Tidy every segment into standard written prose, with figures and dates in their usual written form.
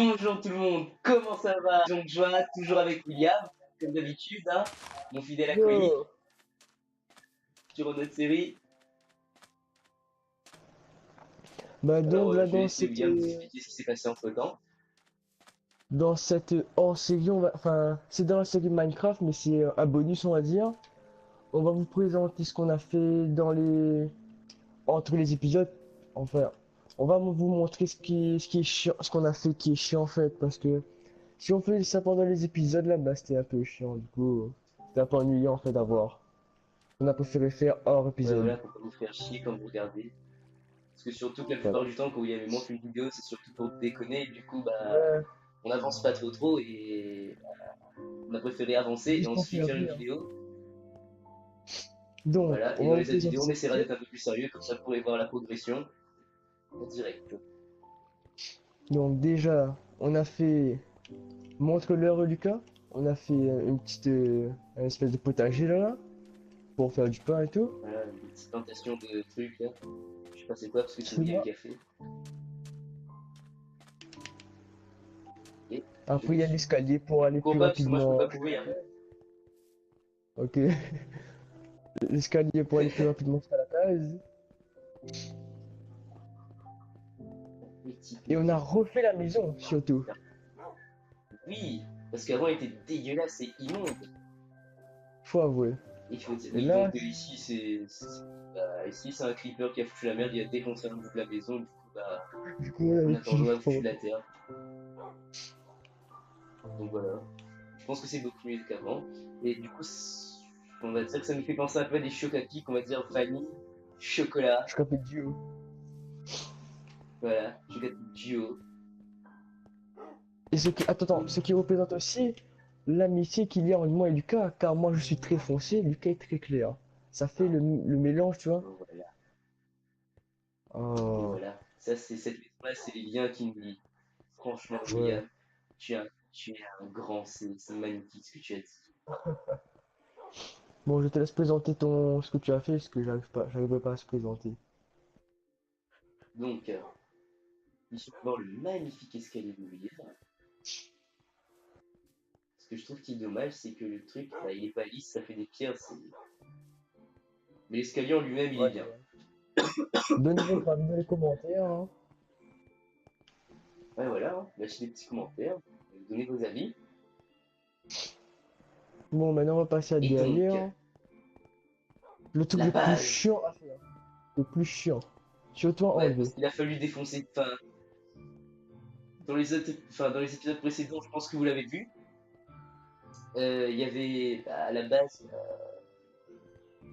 Bonjour tout le monde, comment ça va? Donc Joanna, toujours avec William, comme d'habitude, hein, mon fidèle acolyte, Yo. sur notre série. Bah Alors donc là je vais laisser William vous expliquer ce qui s'est passé entre temps. dans cette hors-série, enfin c'est dans la série Minecraft, mais c'est un bonus on va dire. On va vous présenter ce qu'on a fait dans les entre les épisodes. Enfin, on va vous montrer ce qui est chiant, ce qu'on a fait qui est chiant en fait, parce que si on fait ça pendant les épisodes là, bah c'était un peu chiant du coup, c'était un peu ennuyant en fait à voir. On a préféré faire hors Ouais épisode. voilà, pour pas vous faire chier quand vous regardez. Parce que surtout que la Voilà. plupart du temps quand William et moi on fait une vidéo, c'est surtout pour déconner, et du coup bah Ouais, on avance pas trop et on a préféré avancer et juste pour ensuite faire faire une rire. vidéo. Donc, Voilà, et on dans va vous les autres présenter vidéos on ce essaiera qu'on d'être fait. un peu plus sérieux, comme ça vous pourrez voir la progression en direct. Donc déjà, on a fait montre-leur Lucas. On a fait une espèce de potager là, pour faire du pain et tout. Voilà, une petite plantation de trucs là. Je sais pas c'est quoi parce que c'est C'est William moi. qui a fait. Et Après, il y a joli. l'escalier pour aller Cours plus pas parce que moi je peux rapidement. pas courir. Ok. L'escalier pour aller plus rapidement à la case. Petit Et on a pic. refait la maison, surtout. Oui, parce qu'avant elle était dégueulasse et immonde. Faut avouer. Il faut dire. Et Oui, là, donc ici bah, ici c'est un creeper qui a foutu la merde, il a défoncé un bout de la maison, du coup bah du coup, on en avait plus attendant elle a foutu fond. de la terre. Donc voilà. Je pense que c'est beaucoup mieux qu'avant. Et du coup, on va dire que ça me fait penser un peu à des chocs à pic, on va dire vanille, chocolat, Je capais Dieu. voilà, chocolat duo. Et ce qui représente aussi l'amitié qu'il y a entre moi et Lucas, car moi je suis très foncé, Lucas est très clair. Ça fait le mélange, tu vois. Donc voilà. Donc Oh, voilà. Ça c'est cette maison-là, c'est les liens qui nous lient. Franchement, ouais. William, tu es un grand, c'est magnifique ce que tu as dit. Bon, je te laisse présenter ce que tu as fait, parce que j'arriverai pas à se présenter. Donc, il faut voir le magnifique escalier de William. Ce que je trouve qui est dommage, c'est que le truc, bah, il est pas lisse, ça fait des pierres. Mais l'escalier en lui-même, il est Ouais, bien. donnez votre avis dans les commentaires, hein. Ouais, voilà, hein. Lâchez des petits commentaires, donnez vos avis. Bon, maintenant on va passer à Et donc, derrière. Le truc la le plus base. chiant à faire. Le plus chiant. Surtout à Ouais, parce enlever. qu'il a fallu défoncer. Enfin, dans les épisodes précédents, je pense que vous l'avez vu. Il y avait bah, à la base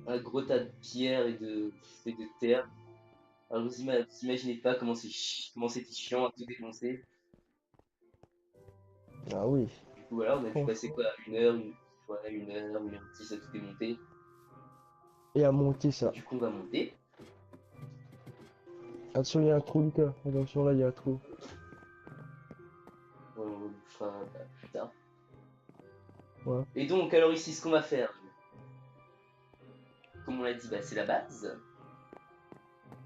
un gros tas de pierres et de terre. Alors vous imaginez pas comment c'était chiant à tout défoncer. Ah oui, Du coup voilà, on a dû passer franchement. quoi, ouais, une heure 10 à tout démonter. Et à monter ça. Du coup on va monter. Attention, il y a un trou, Lucas. Attention, là, il y a un trou. On le fera bah, plus tard. Ouais. Et donc alors ici ce qu'on va faire, comme on l'a dit, bah, c'est la base.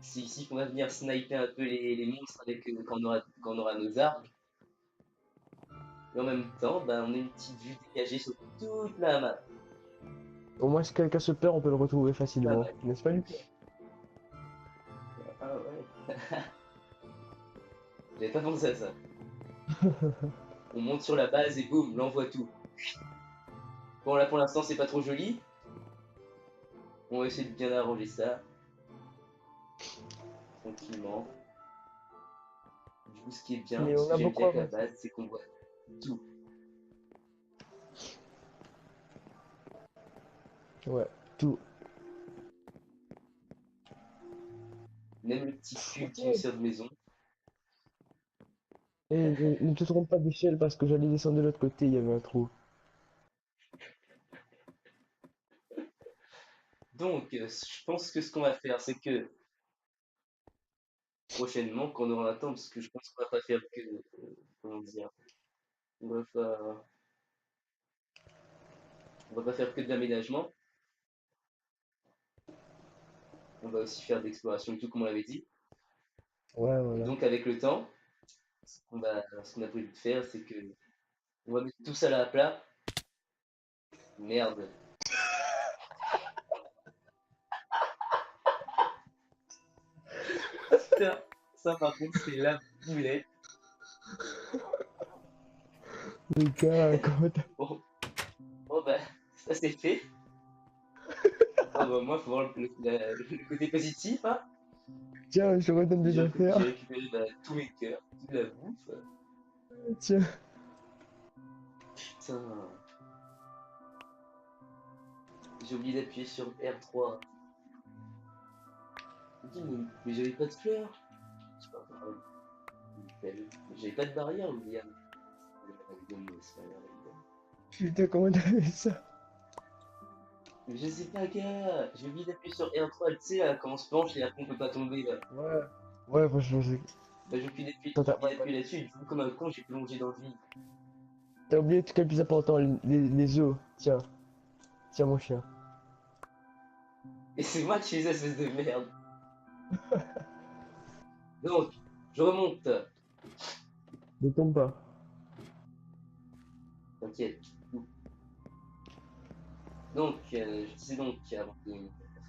C'est ici qu'on va venir sniper un peu les monstres avec, quand on aura nos armes. Et en même temps, bah, on a une petite vue dégagée sur toute la map. Au moins, si quelqu'un se perd, on peut le retrouver Pas facilement. mal. N'est-ce pas, Lucas? Ah ouais. J'avais pas pensé à ça. On monte sur la base et boum, l'envoie tout. Bon là pour l'instant c'est pas trop joli. On va essayer de bien arranger ça. Tranquillement. Du coup ce qui est bien, Mais ce on que a j'aime bien beaucoup avec la avancé. base, c'est qu'on voit tout. Ouais, tout. Même le petit cube Ok. qui nous sert de maison. Et ne te trompe pas d'échelle parce que j'allais descendre de l'autre côté, il y avait un trou. Donc je pense que ce qu'on va faire, c'est que prochainement, quand on aura un temps, parce que je pense qu'on va pas faire que. Comment dire? On va pas, on va pas faire que de l'aménagement. On va aussi faire de l'exploration et tout, comme on l'avait dit. Ouais, Et voilà. donc avec le temps, ce qu'on a prévu de faire, c'est que on va mettre tout ça là à plat. Merde. Putain, ça par contre c'est la boulette. Les gars, comment t'as... Bon, bon bah ça c'est fait. Bon bah moi faut voir le côté positif, hein. Tiens, je redonne des J'ai affaires. récupéré bah, tous mes cœurs, toute la bouffe. Tiens, Putain, j'ai oublié d'appuyer sur R3. Mais j'avais pas de fleurs. C'est pas grave. J'avais pas de barrière, William. Bon, c'est pas grave, évidemment. putain, comment t'as fait ça? Mais je sais pas, gars. J'ai oublié d'appuyer sur R3, tu sais, là, quand on se penche et après on peut pas tomber, là. Ouais. Ouais, franchement, c'est... Bah, Attends, j'ai oublié d'appuyer là-dessus, et du coup, comme un con, j'ai plongé dans le vide. t'as oublié le truc le plus important, les os. Tiens, tiens mon chien. Et c'est moi qui suis cette espèce de merde. Donc, je remonte. Ne tombe pas. T'inquiète. Donc, je disais donc,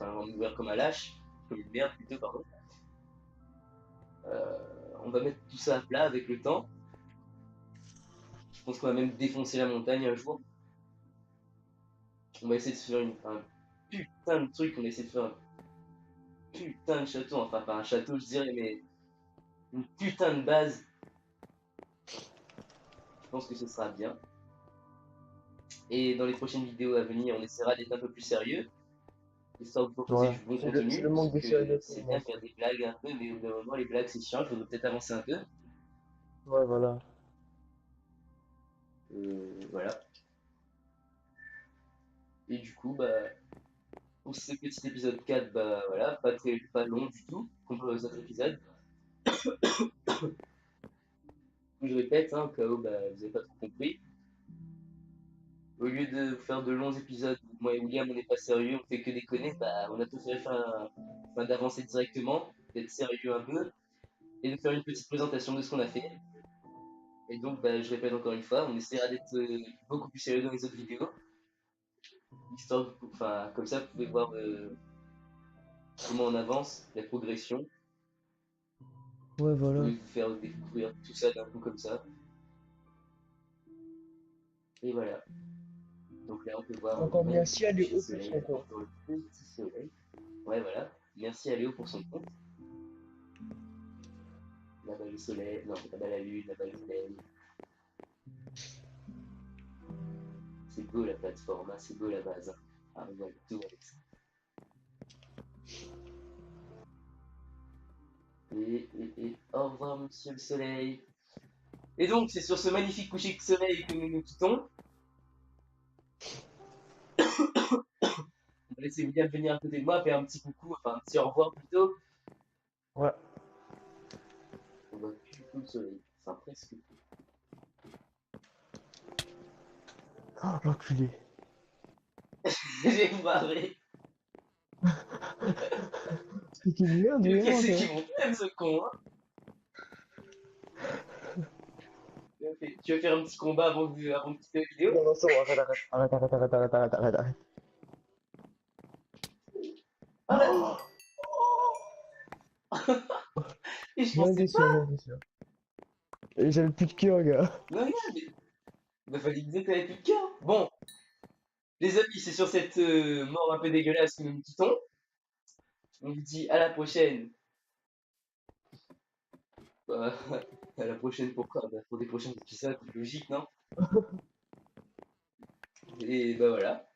avant de mourir comme un lâche, comme une merde plutôt, pardon, euh, on va mettre tout ça à plat avec le temps. Je pense qu'on va même défoncer la montagne un jour. On va essayer de se faire un putain de truc, on va essayer de faire un putain de château, enfin pas un château je dirais, mais une putain de base. Je pense que ce sera bien. Et dans les prochaines vidéos à venir, on essaiera d'être un peu plus sérieux, histoire de vous proposer Ouais. du bon C'est contenu, le parce manque de que sérieux c'est qui bien manque. faire des blagues un peu, mais au bout d'un moment les blagues c'est chiant, il faudrait peut-être avancer un peu. Ouais, voilà. Voilà. Et du coup, bah, pour ce petit épisode 4, bah voilà, pas long du tout, comparé aux autres épisodes. Je répète, hein, au cas où bah, vous n'avez pas trop compris. Au lieu de faire de longs épisodes où moi et William on n'est pas sérieux, on fait que déconner, bah on a préféré enfin, d'avancer directement, d'être sérieux un peu, et de faire une petite présentation de ce qu'on a fait. Et donc bah, je répète encore une fois, on essaiera d'être beaucoup plus sérieux dans les autres vidéos, histoire enfin comme ça vous pouvez voir comment on avance, la progression. Ouais, Je voilà. voulais vous faire découvrir tout ça d'un coup comme ça. Et voilà. Donc là on peut voir un Encore merci magnifique à coucher de Léo pour soleil, son compte. encore le petit soleil. Ouais voilà. Merci à Léo pour son compte. Là-bas le soleil, non, là-bas la lune, là-bas le soleil. C'est beau la plateforme, hein, c'est beau la base. Hein. Ah, on voit tout avec ça. Et au revoir, monsieur le soleil. Et donc, c'est sur ce magnifique coucher de soleil que nous nous quittons. On va laisser William venir à côté de moi, faire un petit coucou, enfin un petit au revoir plutôt. Ouais. On voit plus tout le soleil, enfin presque. Oh, l'enculé. J'ai barré. C'est une merde, vraiment, Qu'est-ce ça. qu'ils vont faire ce con, hein? Tu vas faire un petit combat avant de quitter la vidéo? Non, non, c'est bon, arrête, arrête. Arrête, arrête, arrête, arrête, arrête, arrête, arrête. Ah là! Et je Rien pensais de pas! sûr, rien de sûr. Et j'avais plus de cœur, gars. Non, non, mais bah, fallait dire que t'avais plus de cœur. Bon, les amis, c'est sur cette mort un peu dégueulasse que nous nous quittons. On vous dit à la prochaine. Bah, à la prochaine pourquoi? Bah, pour des prochains épisodes, logique, non? Et bah voilà.